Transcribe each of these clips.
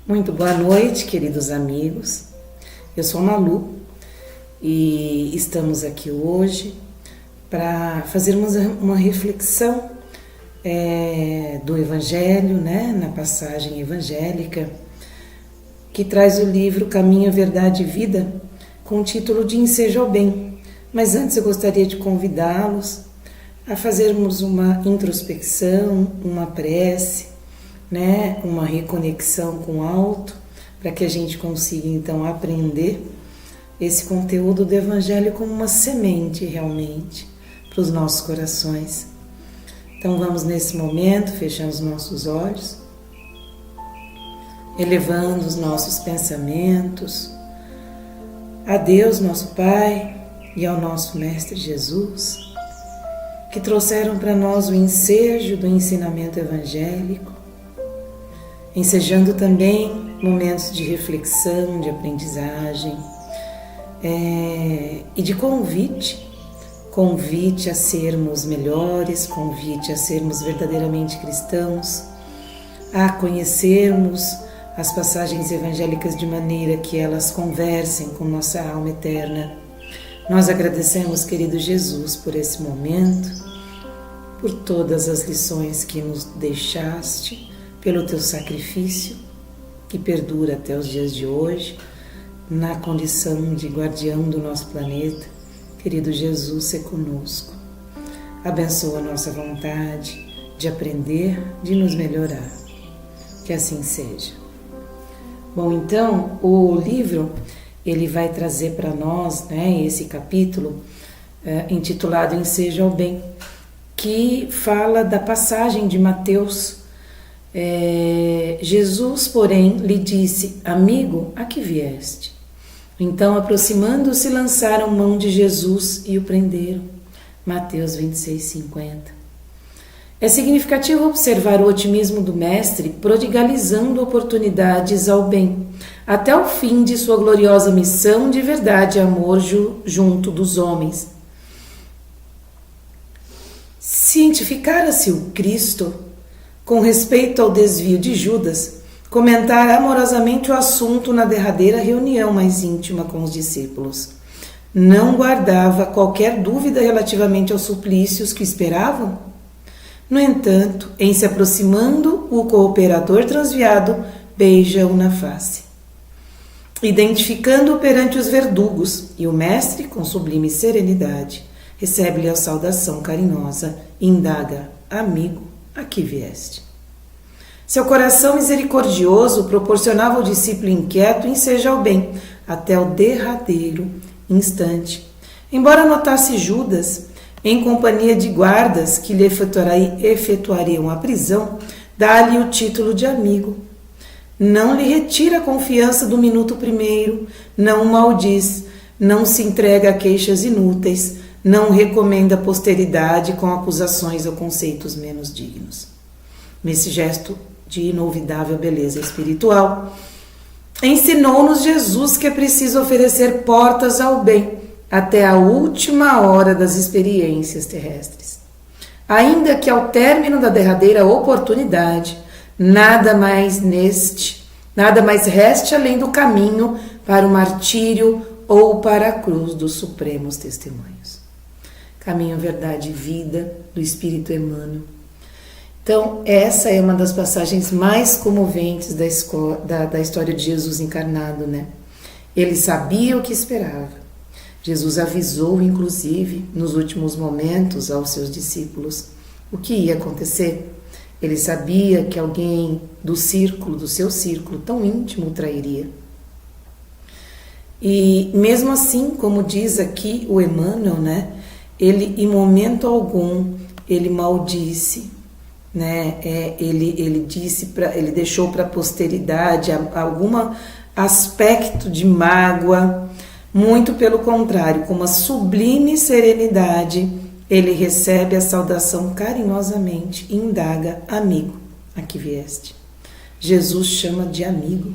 Muito boa noite, queridos amigos. Eu sou Malu e estamos aqui hoje para fazermos uma reflexão do Evangelho, na passagem evangélica, que traz o livro Caminho, Verdade e Vida, com o título de Enseja ao Bem. Mas antes eu gostaria de convidá-los a fazermos uma introspecção, uma prece, uma reconexão com o alto, para que a gente consiga então aprender esse conteúdo do Evangelho como uma semente realmente para os nossos corações. Então vamos nesse momento fechando os nossos olhos, elevando os nossos pensamentos a Deus, nosso Pai, e ao nosso Mestre Jesus, que trouxeram para nós o ensejo do ensinamento evangélico, ensejando também momentos de reflexão, de aprendizagem e de convite a sermos melhores, convite a sermos verdadeiramente cristãos, a conhecermos as passagens evangélicas de maneira que elas conversem com nossa alma eterna. Nós agradecemos, querido Jesus, por esse momento, por todas as lições que nos deixaste, pelo teu sacrifício, que perdura até os dias de hoje, na condição de guardião do nosso planeta. Querido Jesus, se conosco. Abençoa a nossa vontade de aprender, de nos melhorar. Que assim seja. Bom, então, o livro, ele vai trazer para nós, esse capítulo intitulado Enseja ao Bem, que fala da passagem de Mateus. Jesus, porém, lhe disse: amigo, a que vieste? Então, aproximando-se, lançaram mão de Jesus e o prenderam. Mateus 26:50. É significativo observar o otimismo do Mestre, prodigalizando oportunidades ao bem, até o fim de sua gloriosa missão de verdade e amor junto dos homens. Cientificara-se o Cristo com respeito ao desvio de Judas, comentar amorosamente o assunto na derradeira reunião mais íntima com os discípulos. Não guardava qualquer dúvida relativamente aos suplícios que esperavam? No entanto, em se aproximando, o cooperador transviado beija-o na face, identificando-o perante os verdugos, e o mestre, com sublime serenidade, recebe-lhe a saudação carinhosa e indaga: amigo, a que vieste? Seu coração misericordioso proporcionava ao discípulo inquieto enseja ao bem até o derradeiro instante. Embora notasse Judas, em companhia de guardas que lhe efetuariam a prisão, dá-lhe o título de amigo. Não lhe retira a confiança do minuto primeiro, não o maldiz, não se entrega a queixas inúteis, não recomenda a posteridade com acusações ou conceitos menos dignos. Nesse gesto de inolvidável beleza espiritual, ensinou-nos Jesus que é preciso oferecer portas ao bem até a última hora das experiências terrestres. Ainda que ao término da derradeira oportunidade, nada mais reste além do caminho para o martírio ou para a cruz dos supremos testemunhos. Caminho, Verdade e Vida, do Espírito Emmanuel. Então, essa é uma das passagens mais comoventes da história de Jesus encarnado, Ele sabia o que esperava. Jesus avisou, inclusive, nos últimos momentos aos seus discípulos o que ia acontecer. Ele sabia que alguém do seu círculo tão íntimo o trairia. E mesmo assim, como diz aqui o Emmanuel, ele em momento algum ele maldisse, ele deixou para a posteridade algum aspecto de mágoa. Muito pelo contrário, com uma sublime serenidade, ele recebe a saudação carinhosamente e indaga: amigo, a que vieste? Jesus chama de amigo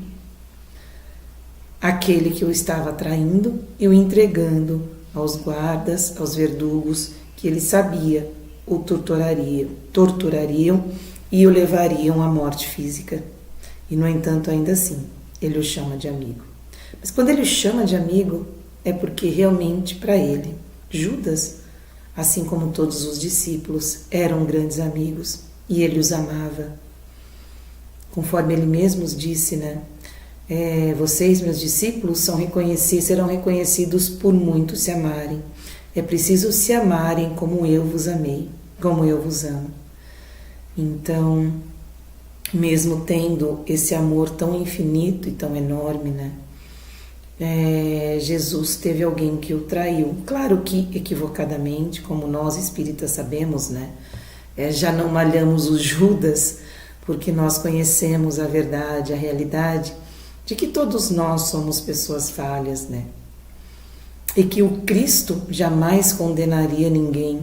aquele que o estava traindo e o entregando aos guardas, aos verdugos, que ele sabia o torturariam e o levariam à morte física. E, no entanto, ainda assim, ele o chama de amigo. Mas quando ele o chama de amigo, é porque realmente para ele, Judas, assim como todos os discípulos, eram grandes amigos e ele os amava. Conforme ele mesmo disse, né? Vocês, meus discípulos, serão reconhecidos por muito se amarem. É preciso se amarem como eu vos amei, como eu vos amo. Então, mesmo tendo esse amor tão infinito e tão enorme, né? Jesus teve alguém que o traiu. Claro que equivocadamente, como nós espíritas sabemos, né? Já não malhamos os Judas, porque nós conhecemos a verdade, a realidade de que todos nós somos pessoas falhas, né? E que o Cristo jamais condenaria ninguém,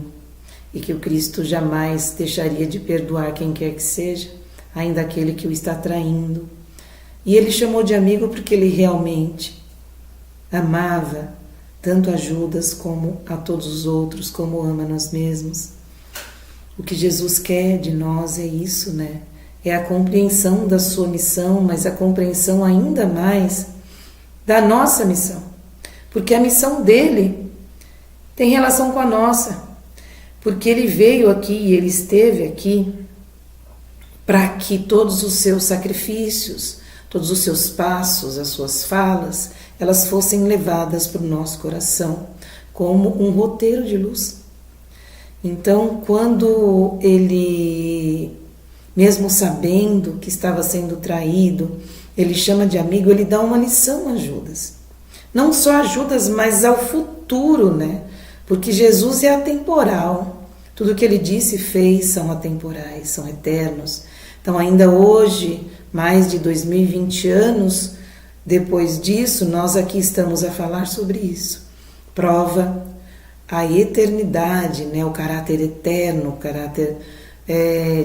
e que o Cristo jamais deixaria de perdoar quem quer que seja, ainda aquele que o está traindo. E ele chamou de amigo porque ele realmente amava tanto a Judas como a todos os outros, como ama nós mesmos. O que Jesus quer de nós é isso, né? É a compreensão da sua missão, mas a compreensão ainda mais da nossa missão. Porque a missão dele tem relação com a nossa. Porque ele veio aqui e ele esteve aqui para que todos os seus sacrifícios, todos os seus passos, as suas falas, elas fossem levadas para o nosso coração como um roteiro de luz. Então, quando ele, mesmo sabendo que estava sendo traído, ele chama de amigo, ele dá uma lição a Judas. Não só a Judas, mas ao futuro, né? Porque Jesus é atemporal. Tudo que ele disse e fez são atemporais, são eternos. Então, ainda hoje, mais de 2020 anos depois disso, nós aqui estamos a falar sobre isso. Prova a eternidade, né? O caráter eterno, o caráter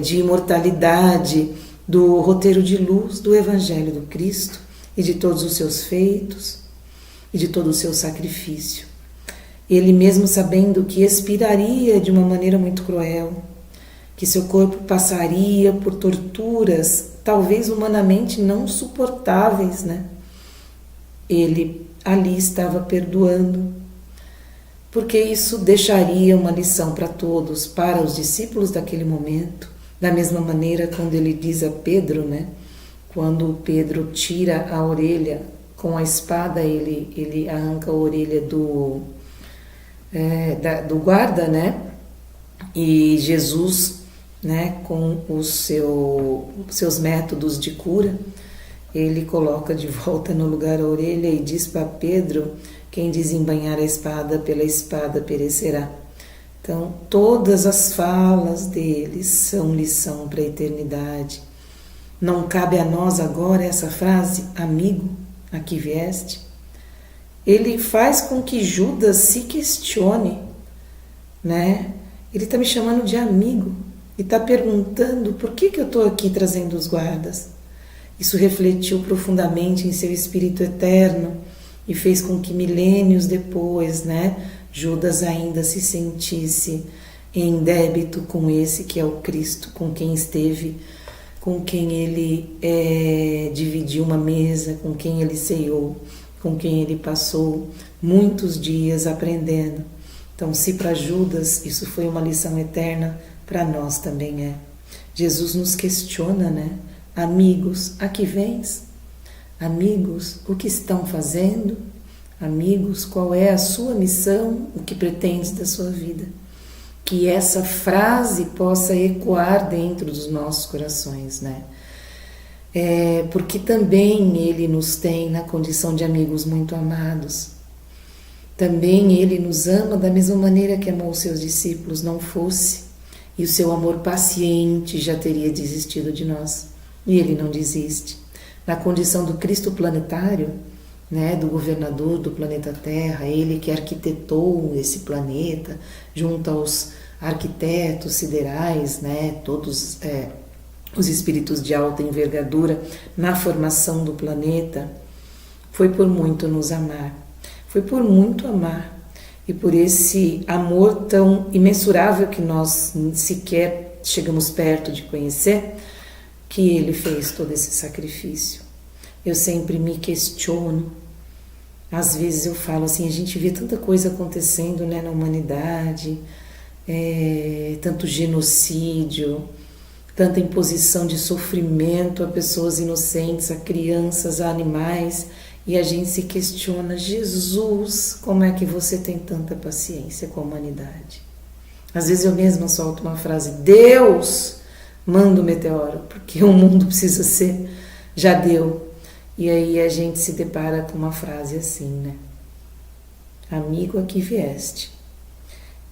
de imortalidade do roteiro de luz do Evangelho do Cristo e de todos os seus feitos e de todo o seu sacrifício. Ele mesmo sabendo que expiraria de uma maneira muito cruel, que seu corpo passaria por torturas talvez humanamente não suportáveis, né? Ele ali estava perdoando, porque isso deixaria uma lição para todos, para os discípulos daquele momento, da mesma maneira quando ele diz a Pedro, né? Quando Pedro tira a orelha com a espada, ele arranca a orelha do guarda, né? E Jesus, né, com os seus métodos de cura, ele coloca de volta no lugar a orelha e diz para Pedro: quem desembainhar a espada, pela espada perecerá. Então, todas as falas deles são lição para a eternidade. Não cabe a nós agora essa frase, amigo, aqui vieste? Ele faz com que Judas se questione, né? Ele está me chamando de amigo e está perguntando por que eu estou aqui trazendo os guardas. Isso refletiu profundamente em seu espírito eterno e fez com que milênios depois, né, Judas ainda se sentisse em débito com esse que é o Cristo, com quem esteve, com quem ele dividiu uma mesa, com quem ele ceiou, com quem ele passou muitos dias aprendendo. Então, se para Judas isso foi uma lição eterna, para nós também é. Jesus nos questiona, né? Amigos, a que vens? Amigos, o que estão fazendo? Amigos, qual é a sua missão? O que pretendes da sua vida? Que essa frase possa ecoar dentro dos nossos corações, né? Porque também Ele nos tem na condição de amigos muito amados. Também Ele nos ama da mesma maneira que amou os seus discípulos, não fosse, e o seu amor paciente já teria desistido de nós. E Ele não desiste. Na condição do Cristo planetário, né, do governador do planeta Terra, Ele que arquitetou esse planeta, junto aos arquitetos siderais, né, todos os espíritos de alta envergadura na formação do planeta, foi por muito nos amar. Foi por muito amar. E por esse amor tão imensurável que nós sequer chegamos perto de conhecer, que Ele fez todo esse sacrifício. Eu sempre me questiono. Às vezes eu falo assim, a gente vê tanta coisa acontecendo, né, na humanidade, tanto genocídio, tanta imposição de sofrimento a pessoas inocentes, a crianças, a animais, e a gente se questiona, Jesus, como é que você tem tanta paciência com a humanidade? Às vezes eu mesma solto uma frase, Deus, manda o meteoro, porque o mundo precisa ser, já deu. E aí a gente se depara com uma frase assim, né? Amigo, aqui vieste.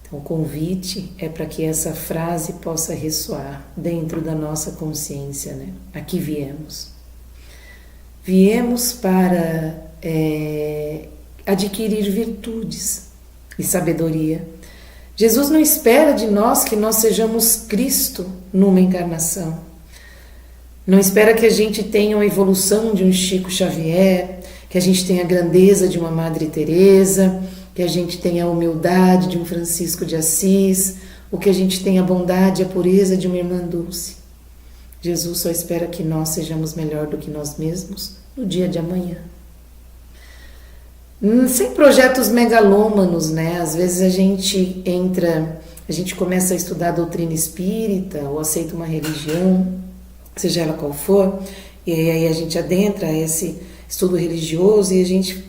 Então o convite é para que essa frase possa ressoar dentro da nossa consciência, né? Aqui viemos. Viemos para adquirir virtudes e sabedoria. Jesus não espera de nós que nós sejamos Cristo numa encarnação. Não espera que a gente tenha a evolução de um Chico Xavier, que a gente tenha a grandeza de uma Madre Teresa, que a gente tenha a humildade de um Francisco de Assis, ou que a gente tenha a bondade e a pureza de uma Irmã Dulce. Jesus só espera que nós sejamos melhor do que nós mesmos no dia de amanhã. Sem projetos megalômanos, né? Às vezes a gente começa a estudar a doutrina espírita ou aceita uma religião, seja ela qual for, e aí a gente adentra esse estudo religioso e a gente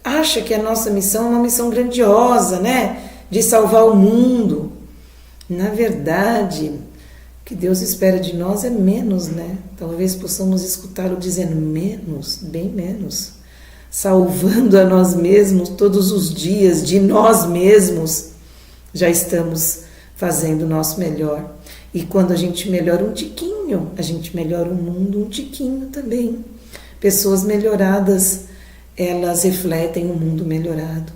acha que a nossa missão é uma missão grandiosa, né? De salvar o mundo. Na verdade, o que Deus espera de nós é menos, né? Talvez possamos escutá-lo dizendo menos, bem menos. Salvando a nós mesmos todos os dias, de nós mesmos, já estamos fazendo o nosso melhor. E quando a gente melhora um tiquinho, a gente melhora o mundo um tiquinho também. Pessoas melhoradas, elas refletem um mundo melhorado.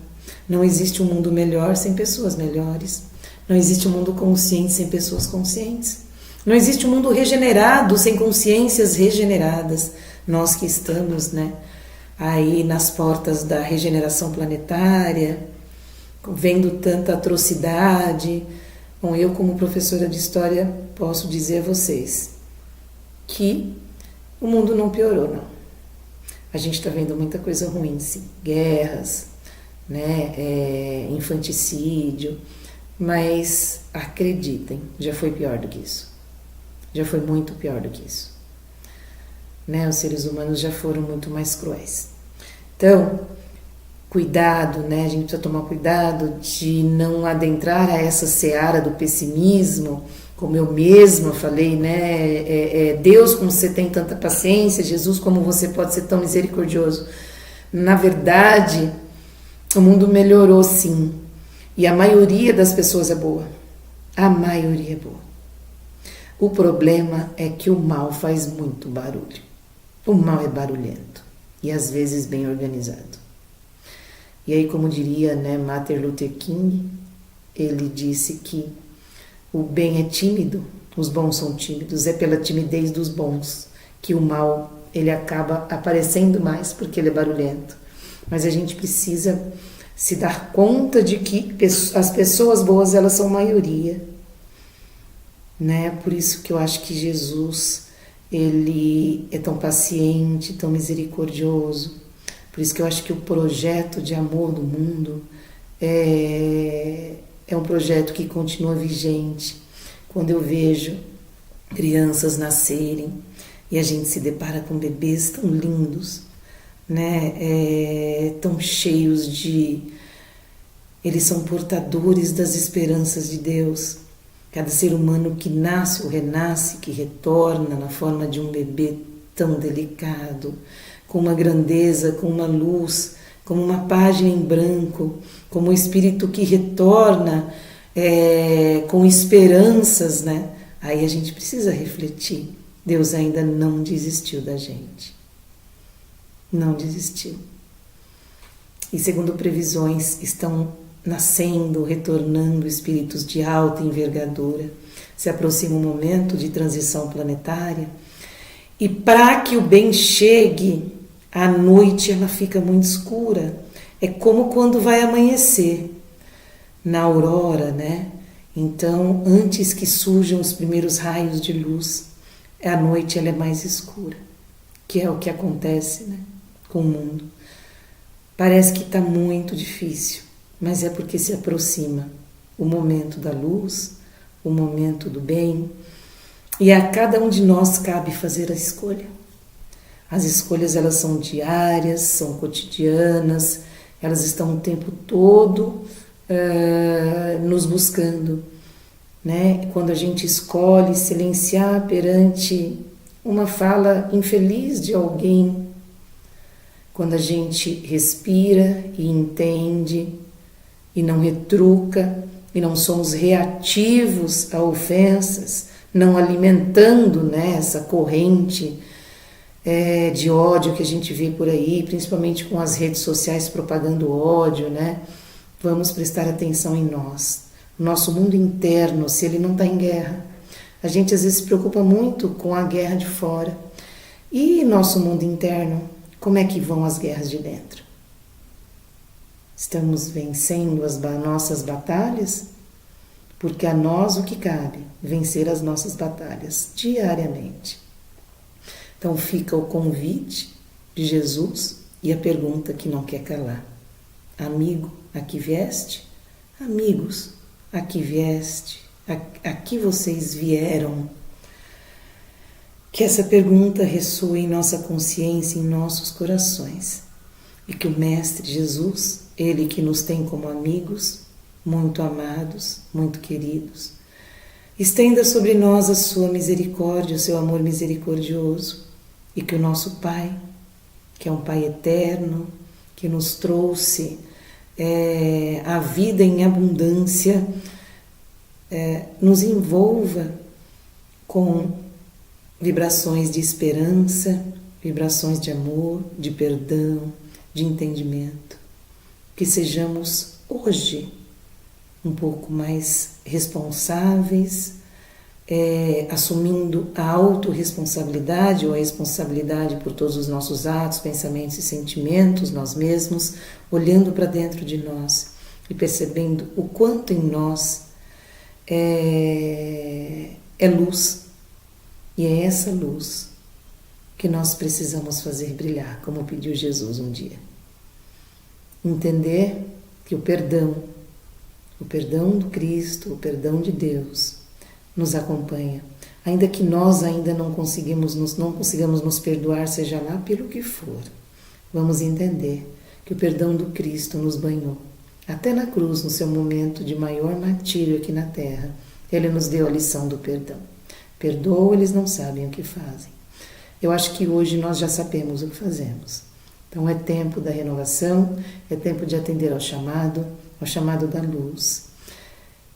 Não existe um mundo melhor sem pessoas melhores. Não existe um mundo consciente sem pessoas conscientes. Não existe um mundo regenerado sem consciências regeneradas. Nós que estamos, né, aí nas portas da regeneração planetária, vendo tanta atrocidade. Bom, eu como professora de história posso dizer a vocês que o mundo não piorou, não. A gente está vendo muita coisa ruim, sim. Guerras, né, infanticídio, mas acreditem, já foi pior do que isso. Já foi muito pior do que isso. Né, os seres humanos já foram muito mais cruéis. Então, cuidado, né? A gente precisa tomar cuidado de não adentrar a essa seara do pessimismo, como eu mesma falei, né? Deus, como você tem tanta paciência, Jesus, como você pode ser tão misericordioso. Na verdade, o mundo melhorou sim, e a maioria das pessoas é boa. A maioria é boa. O problema é que o mal faz muito barulho. O mal é barulhento e às vezes bem organizado. E aí, como diria, né, Martin Luther King, ele disse que o bem é tímido, os bons são tímidos, é pela timidez dos bons que o mal ele acaba aparecendo mais porque ele é barulhento. Mas a gente precisa se dar conta de que as pessoas boas, elas são maioria, né? Por isso que eu acho que Jesus, ele é tão paciente, tão misericordioso. Por isso que eu acho que o projeto de amor do mundo é um projeto que continua vigente. Quando eu vejo crianças nascerem e a gente se depara com bebês tão lindos, né? Tão cheios de... Eles são portadores das esperanças de Deus. Cada ser humano que nasce ou renasce, que retorna na forma de um bebê tão delicado, com uma grandeza, com uma luz, como uma página em branco, como um espírito que retorna com esperanças, né? Aí a gente precisa refletir. Deus ainda não desistiu da gente. Não desistiu. E segundo previsões, estão nascendo, retornando espíritos de alta envergadura. Se aproxima um momento de transição planetária. E para que o bem chegue, à noite ela fica muito escura. É como quando vai amanhecer, na aurora, né? Então, antes que surjam os primeiros raios de luz, a noite ela é mais escura, que é o que acontece, né, com o mundo. Parece que está muito difícil, mas é porque se aproxima o momento da luz, o momento do bem, e a cada um de nós cabe fazer a escolha. As escolhas elas são diárias, são cotidianas, elas estão o tempo todo nos buscando, né? Quando a gente escolhe silenciar perante uma fala infeliz de alguém, quando a gente respira e entende e não retruca e não somos reativos a ofensas, não alimentando, né, essa corrente de ódio que a gente vê por aí, principalmente com as redes sociais propagando ódio, né? Vamos prestar atenção em nós. O nosso mundo interno, se ele não está em guerra, a gente às vezes se preocupa muito com a guerra de fora. E nosso mundo interno, como é que vão as guerras de dentro? Estamos vencendo as nossas batalhas? Porque a nós o que cabe? Vencer as nossas batalhas diariamente. Então fica o convite de Jesus e a pergunta que não quer calar. Amigo, aqui vieste? Amigos, aqui vieste? Aqui vocês vieram? Que essa pergunta ressoe em nossa consciência, em nossos corações. E que o Mestre Jesus, Ele que nos tem como amigos, muito amados, muito queridos, estenda sobre nós a sua misericórdia, o seu amor misericordioso, e que o nosso Pai, que é um Pai eterno, que nos trouxe a vida em abundância, nos envolva com vibrações de esperança, vibrações de amor, de perdão, de entendimento. Que sejamos hoje um pouco mais responsáveis, assumindo a autorresponsabilidade ou a responsabilidade por todos os nossos atos, pensamentos e sentimentos, nós mesmos, olhando para dentro de nós e percebendo o quanto em nós é luz. E é essa luz que nós precisamos fazer brilhar, como pediu Jesus um dia. Entender que o perdão do Cristo, o perdão de Deus, nos acompanha. Ainda que nós ainda não consigamos nos perdoar, seja lá pelo que for, vamos entender que o perdão do Cristo nos banhou. Até na cruz, no seu momento de maior martírio aqui na terra, Ele nos deu a lição do perdão. Perdoa, eles não sabem o que fazem. Eu acho que hoje nós já sabemos o que fazemos. Então é tempo da renovação, é tempo de atender ao chamado da luz.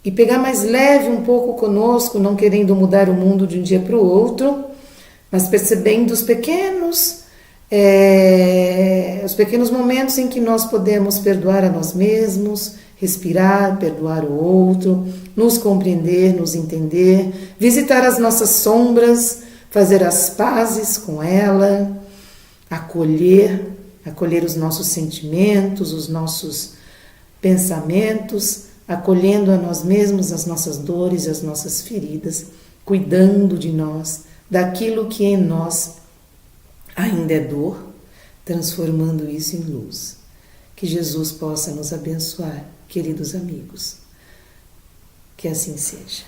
E pegar mais leve um pouco conosco, não querendo mudar o mundo de um dia para o outro, mas percebendo os pequenos momentos em que nós podemos perdoar a nós mesmos, respirar, perdoar o outro, nos compreender, nos entender, visitar as nossas sombras, fazer as pazes com ela, acolher os nossos sentimentos, os nossos pensamentos, acolhendo a nós mesmos, as nossas dores, as nossas feridas, cuidando de nós, daquilo que em nós ainda é dor, transformando isso em luz. Que Jesus possa nos abençoar, queridos amigos. Que assim seja.